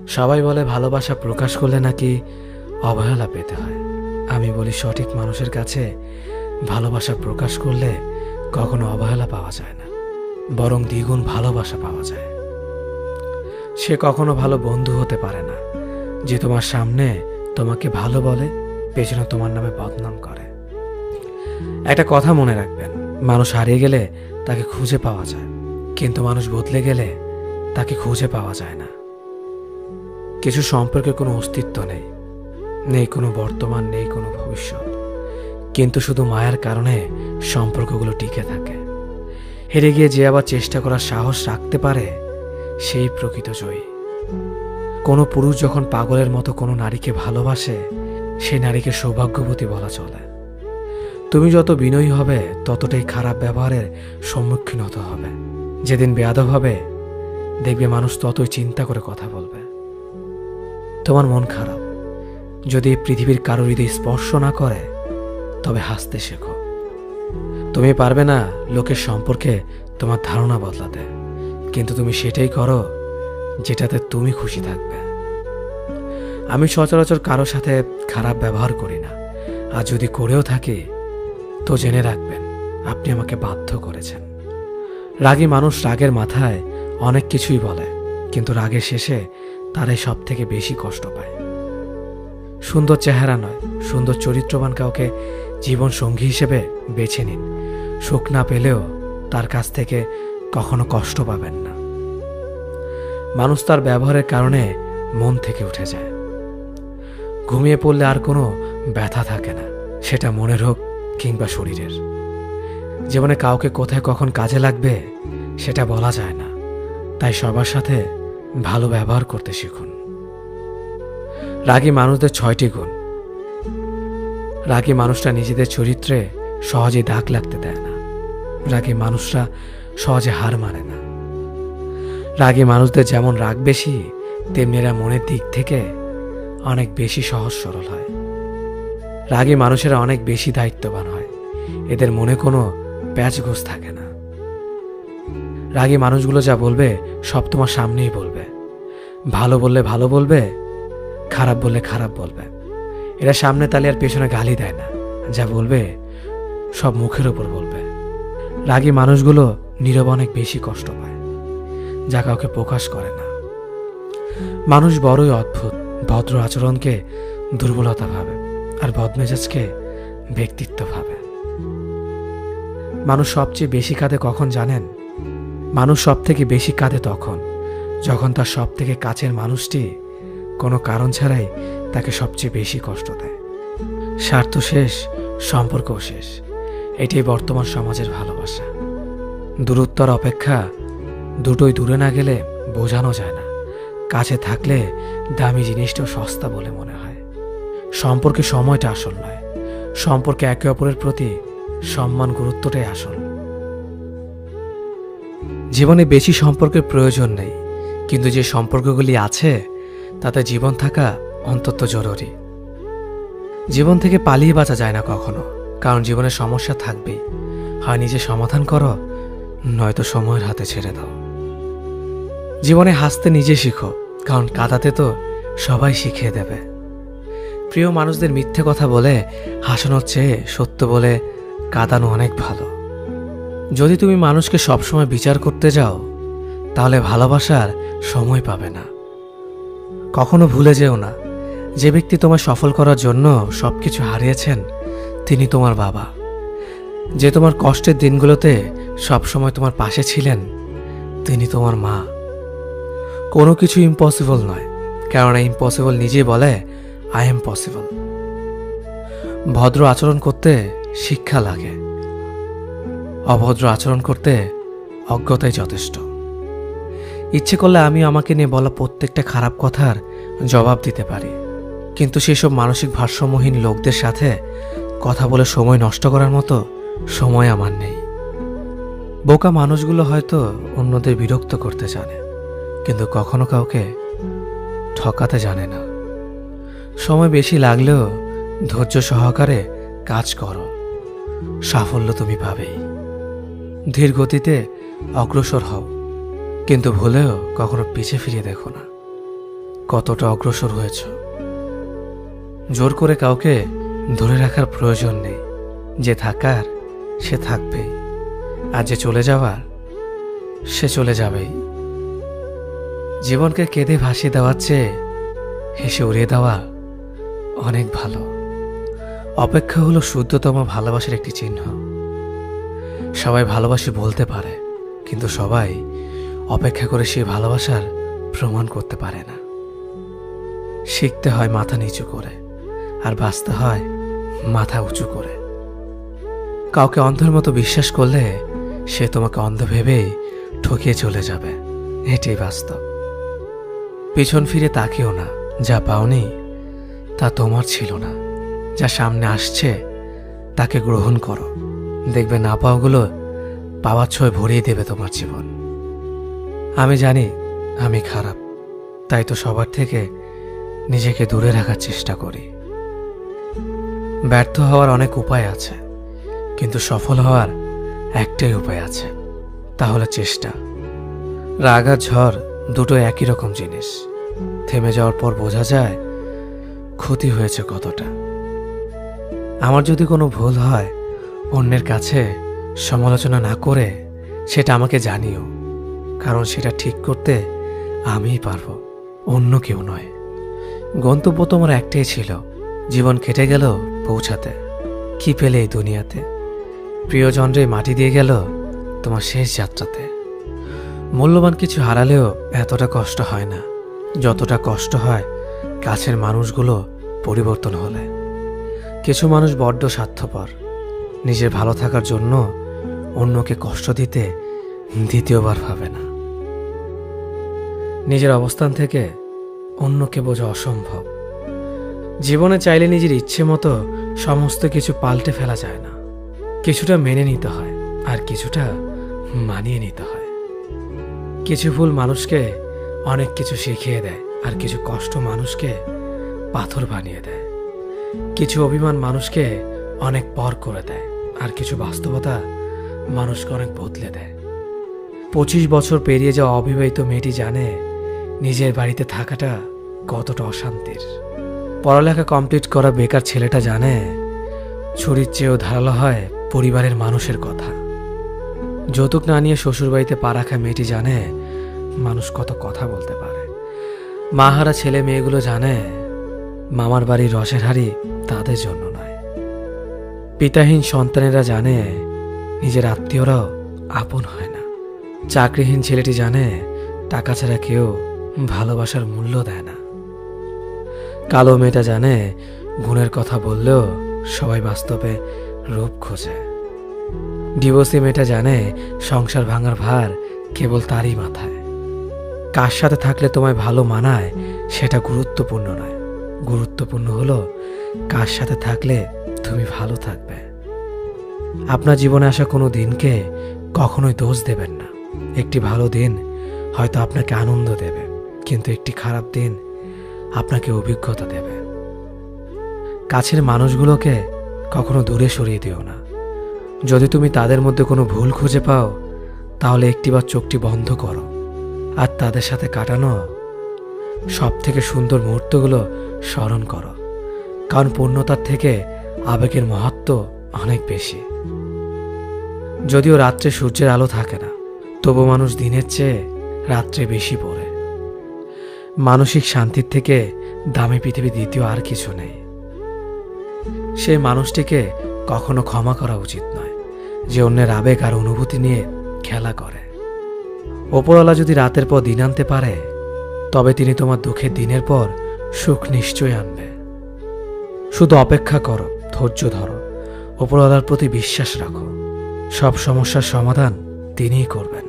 সবাই বলে ভালোবাসা প্রকাশ করলে নাকি অবহেলা পেতে হয়। আমি বলি সঠিক মানুষের কাছে ভালোবাসা প্রকাশ করলে কখনো অবহেলা পাওয়া যায় না, বরং দ্বিগুণ ভালোবাসা পাওয়া যায়। সে কখনো ভালো বন্ধু হতে পারে না যে তোমার সামনে তোমাকে ভালো বলে, পেছনে তোমার নামে বদনাম করে। একটা কথা মনে রাখবেন, মানুষ হারিয়ে গেলে তাকে খুঁজে পাওয়া যায়, কিন্তু মানুষ বদলে গেলে তাকে খুঁজে পাওয়া যায় না। কিছু সম্পর্কের কোনো অস্তিত্ব নেই, নেই কোনো বর্তমান, নেই কোনো ভবিষ্যৎ, কিন্তু শুধু মায়ার কারণে সম্পর্কগুলো টিকে থাকে। হেরে গিয়ে যে আবার চেষ্টা করার সাহস রাখতে পারে সেই প্রকৃত জয়ী। কোনো পুরুষ যখন পাগলের মতো কোনো নারীকে ভালোবাসে, সেই নারীকে সৌভাগ্যবতী বলা চলে। তুমি যত বিনয়ী হবে ততটাই খারাপ ব্যবহারের সম্মুখীন হতে হবে। যেদিন বেয়াদব হবে দেখবে মানুষ ততই চিন্তা করে কথা বলবে। তোমার মন খারাপ, যদি পৃথিবীর কারোর হৃদয় স্পর্শ না করে তবে হাসতে শেখো। তুমি পারবে না লোকের সম্পর্কে তোমার ধারণা বদলাতে, কিন্তু তুমি সেটাই করো যেটাতে তুমি খুশি থাকবে। আমি সচরাচর কারোর সাথে খারাপ ব্যবহার করি না, আর যদি করেও থাকি তো জেনে রাখবেন আপনি আমাকে বাধ্য করেছেন। রাগী মানুষ রাগের মাথায় অনেক কিছুই বলে, কিন্তু রাগের শেষে তারাই সব থেকে বেশি কষ্ট পায়। সুন্দর চেহারা নয়, সুন্দর চরিত্রবান কাউকে জীবন সঙ্গী হিসেবে বেছে নিন। সুখ না পেলেও তার কাছ থেকে কখনো কষ্ট পাবেন না। মানুষ তার ব্যবহারের কারণে মন থেকে উঠে যায়। ঘুমিয়ে পড়লে আর কোনো ব্যথা থাকে না, সেটা মনের হোক কিংবা শরীরের। জীবনে কাউকে কোথায় কখন কাজে লাগবে সেটা বলা যায় না, তাই সবার সাথে ভালো ব্যবহার করতে শিখুন। রাগী মানুষদের 6টি গুণ। রাগী মানুষরা নিজেদের চরিত্রে সহজে দাগ লাগতে দেয় না। রাগী মানুষরা সহজে হার মানে না। রাগী মানুষদের যেমন রাগ বেশি, তেমনি এরা মনের দিক থেকে অনেক বেশি সহজ সরল হয়। রাগী মানুষেরা অনেক বেশি দায়িত্ববান হয়, এদের মনে কোনো প্যাচগোছ থাকে না। রাগী মানুষগুলো যা বলবে সব তোমার সামনেই বলবে। ভালো বললে ভালো বলবে, খারাপ বললে খারাপ বলবে। এরা সামনে তালে আর পেছনে গালি দেয় না, যা বলবে সব মুখের ওপর বলবে। রাগী মানুষগুলো নীরবে অনেক বেশি কষ্ট পায়, যা কাউকে প্রকাশ করে না। মানুষ বড়ই অদ্ভুত, ভদ্র আচরণকে দুর্বলতা ভাবে আর বদমেজাজকে ব্যক্তিত্ব ভাবে। মানুষ সবচেয়ে বেশি কাঁদে কখন জানেন? মানুষ সব থেকে বেশি কাঁদে তখন যখন তার সব থেকে কাছের মানুষটি কোনো কারণ ছাড়াই তাকে সবচেয়ে বেশি কষ্ট দেয়। স্বার্থ শেষ, সম্পর্কও শেষ, এটাই বর্তমান সমাজের ভালোবাসা। দূরত্বর অপেক্ষা দুটোই দূরে না গেলে বোঝানো যায় না। কাছে থাকলে দামি জিনিসটাও সস্তা বলে মনে হয়। সম্পর্কে সময়টা আসল নয়, সম্পর্কে একে অপরের প্রতি সম্মান, গুরুত্বটাই আসল। জীবনে বেশি সম্পর্কের প্রয়োজন নেই, কিন্তু যে সম্পর্কগুলি আছে তাতে জীবন থাকা অন্তত জরুরি। জীবন থেকে পালিয়ে বাঁচা যায় না কখনো, কারণ জীবনের সমস্যা থাকবেই। হয় নিজে সমাধান করো, নয়তো সময়ের হাতে ছেড়ে দাও। জীবনে হাসতে নিজে শিখো, কারণ কাঁদাতে তো সবাই শিখিয়ে দেবে। প্রিয় মানুষদের মিথ্যে কথা বলে হাসানোর চেয়ে সত্য বলে কাঁদানো অনেক ভালো। যদি তুমি মানুষকে সবসময় বিচার করতে যাও তাহলে ভালোবাসার সময় পাবে না। কখনো ভুলে যেও না, যে ব্যক্তি তোমায় সফল করার জন্য সবকিছু হারিয়েছেন তিনি তোমার বাবা। যে তোমার কষ্টের দিনগুলোতে সবসময় তোমার পাশে ছিলেন তিনি তোমার মা। কোনো কিছু ইম্পসিবল নয়, কেননা ইম্পসিবল নিজেই বলে আই এম পসিবল। ভদ্র আচরণ করতে শিক্ষা লাগে, অভদ্র আচরণ করতে অজ্ঞতাই যথেষ্ট। ইচ্ছে করলে আমি আমাকে নিয়ে বলা প্রত্যেকটা খারাপ কথার জবাব দিতে পারি, কিন্তু সেসব মানসিক ভারসাম্যহীন লোকদের সাথে কথা বলে সময় নষ্ট করার মতো সময় আমার নেই। বোকা মানুষগুলো হয়তো অন্যদের বিরক্ত করতে জানে, কিন্তু কখনো কাউকে ঠকাতে জানে না। সময় বেশি লাগলেও ধৈর্য সহকারে কাজ করো, সাফল্য তুমি পাবেই। ধীর গতিতে অগ্রসর হও, কিন্তু ভুলেও কখনো পিছে ফিরে দেখো না। কতটা অগ্রসর হয়েছ। জোর করে কাউকে ধরে রাখার প্রয়োজন নেই। যে থাকার সে থাকবেই, আর যে চলে যাওয়ার সে চলে যাবেই। জীবনকে কেঁদে ভাসিয়ে দেওয়ার চেয়ে হেসে উড়িয়ে দেওয়া অনেক ভালো। অপেক্ষা হলো শুদ্ধতম ভালোবাসার একটি চিহ্ন। সবাই ভালোবাসি বলতে পারে, কিন্তু সবাই অপেক্ষা করে সেই ভালোবাসার প্রমাণ করতে পারে না। শিখতে হয় মাথা নিচু করে, আর বাঁচতে হয় মাথা উঁচু করে। কাউকে অন্ধের মতো বিশ্বাস করলে সে তোমাকে অন্ধ ভেবেই ঠকিয়ে চলে যাবে, এটাই বাস্তব। পিছন ফিরে তাকিও না, যা পাওনি তা তোমার ছিল না। যা সামনে আসছে তাকে গ্রহণ করো, দেখবে না পাওয়াগুলো পাওয়ার ছোঁয় ভরিয়ে দেবে তোমার জীবন। আমি জানি আমি খারাপ, তাই তো সবার থেকে নিজেকে দূরে রাখার চেষ্টা করি। ব্যর্থ হওয়ার অনেক উপায় আছে, কিন্তু সফল হওয়ার একটাই উপায় আছে, তা হলো চেষ্টা। রাগ আর ঝড় দুটো একই রকম জিনিস। থেমে যাওয়ার পর বোঝা যায় ক্ষতি হয়েছে কতটা। আমার যদি কোনো ভুল হয়, অন্যের কাছে সমালোচনা না করে সেটা আমাকে জানিও, কারণ সেটা ঠিক করতে আমিই পারবো, অন্য কেউ নয়। গন্তব্য তোমার একটাই ছিল, জীবন কেটে গেল পৌঁছাতে। কি পেলে এই দুনিয়াতে? প্রিয়জনরে মাটি দিয়ে গেল তোমার শেষ যাত্রাতে। মূল্যবান কিছু হারালেও এতটা কষ্ট হয় না যতটা কষ্ট হয় কাছের মানুষগুলো পরিবর্তন হলে। কিছু মানুষ বড্ড স্বার্থপর, নিজের ভালো থাকার জন্য অন্যকে কষ্ট দিতে দ্বিতীয়বার ভাবে না। নিজের অবস্থান থেকে অন্যকে বোঝা অসম্ভব। জীবনে চাইলে নিজের ইচ্ছে মতো সমস্ত কিছু পাল্টে ফেলা যায় না। কিছুটা মেনে নিতে হয়, আর কিছুটা মানিয়ে নিতে হয়। কিছু ভুল মানুষকে অনেক কিছু শিখিয়ে দেয়, আর কিছু কষ্ট মানুষকে পাথর বানিয়ে দেয়। কিছু অভিমান মানুষকে অনেক পর করে দেয়, আর কিছু বাস্তবতা মানুষকে অনেক বদলে দেয়। 25 বছর পেরিয়ে যাওয়া অবিবাহিত মেয়েটি জানে নিজের বাড়িতে থাকাটা কতটা অশান্তির। পড়ালেখা কমপ্লিট করা বেকার ছেলেটা জানে ছুরির চেয়েও ধারালো হয় পরিবারের মানুষের কথা। যৌতুক না নিয়ে শ্বশুরবাড়িতে পা রাখা মেয়েটি জানে মানুষ কত কথা বলতে পারে। মাহারা ছেলে মেয়েগুলো জানে মামার বাড়ির রসের হাড়ি তাদের জন্য নয়। পিতাহীন সন্তানেরা জানে নিজের আত্মীয়রাও আপন হয় না। চাকরিহীন ছেলেটি জানে টাকা ছাড়া কেউ ভালোবাসার মূল্য দেয় না। কালো মেয়েটা জানে গুণের কথা বললেও সবাই বাস্তবে রূপ খোঁজে। ডিভোর্সি মেয়েটা জানে সংসার ভাঙার ভার কেবল তারই মাথায়। কার সাথে থাকলে তোমায় ভালো মানায় সেটা গুরুত্বপূর্ণ নয়, গুরুত্বপূর্ণ হলো কার সাথে থাকলে তুমি ভালো থাকবে। আপনার জীবনে আসা কোনো দিনকে কখনোই দোষ দেবেন না। একটি ভালো দিন হয়তো আপনাকে আনন্দ দেবে, কিন্তু একটি খারাপ দিন আপনাকে অভিজ্ঞতা দেবে। কাছের মানুষগুলোকে কখনো দূরে সরিয়ে দিও না। যদি তুমি তাদের মধ্যে কোনো ভুল খুঁজে পাও, তাহলে একটিবার চোখটি বন্ধ করো, আর তাদের সাথে কাটানো সব থেকে সুন্দর মুহূর্তগুলো স্মরণ করো। কারণ পূর্ণতার থেকে আবেগের মহত্ব অনেক বেশি। যদিও রাত্রে সূর্যের আলো থাকে না, তবু মানুষ দিনের চেয়ে রাত্রে বেশি পড়ে। মানসিক শান্তির থেকে দামি পৃথিবী দ্বিতীয় আর কিছু নেই। সেই মানুষটিকে কখনো ক্ষমা করা উচিত নয় যে অন্যের আবেগ আর অনুভূতি নিয়ে খেলা করে। ওপরওয়ালা যদি রাতের পর দিন আনতে পারে, তবে তিনি তোমার দুঃখের দিনের পর সুখ নিশ্চয়ই আনবে। শুধু অপেক্ষা করো, ধৈর্য ধরো, ওপরওয়ালার প্রতি বিশ্বাস রাখো। সব সমস্যার সমাধান তিনিই করবেন।